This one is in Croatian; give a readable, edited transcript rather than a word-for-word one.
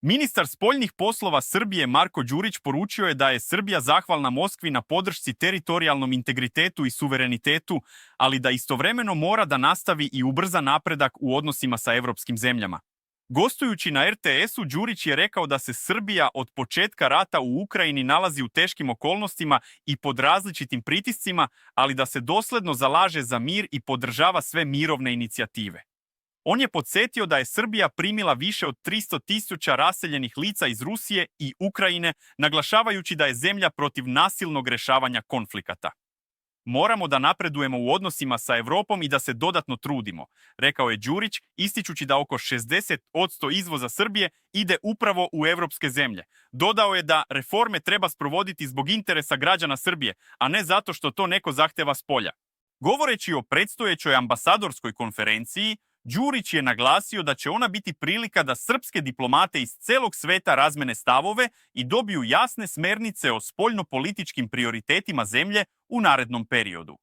Ministar spoljnih poslova Srbije Marko Đurić poručio je da je Srbija zahvalna Moskvi na podršci teritorijalnom integritetu i suverenitetu, ali da istovremeno mora da nastavi i ubrza napredak u odnosima sa evropskim zemljama. Gostujući na RTS-u, Đurić je rekao da se Srbija od početka rata u Ukrajini nalazi u teškim okolnostima i pod različitim pritiscima, ali da se dosledno zalaže za mir i podržava sve mirovne inicijative. On je podsjetio da je Srbija primila više od 300.000 raseljenih lica iz Rusije i Ukrajine, naglašavajući da je zemlja protiv nasilnog rešavanja konflikata. Moramo da napredujemo u odnosima sa Evropom i da se dodatno trudimo, rekao je Đurić, ističući da oko 60% izvoza Srbije ide upravo u evropske zemlje. Dodao je da reforme treba sprovoditi zbog interesa građana Srbije, a ne zato što to neko zahteva spolja. Govoreći o predstojećoj ambasadorskoj konferenciji, Đurić je naglasio da će ona biti prilika da srpske diplomate iz celog sveta razmene stavove i dobiju jasne smernice o spoljnopolitičkim prioritetima zemlje u narednom periodu.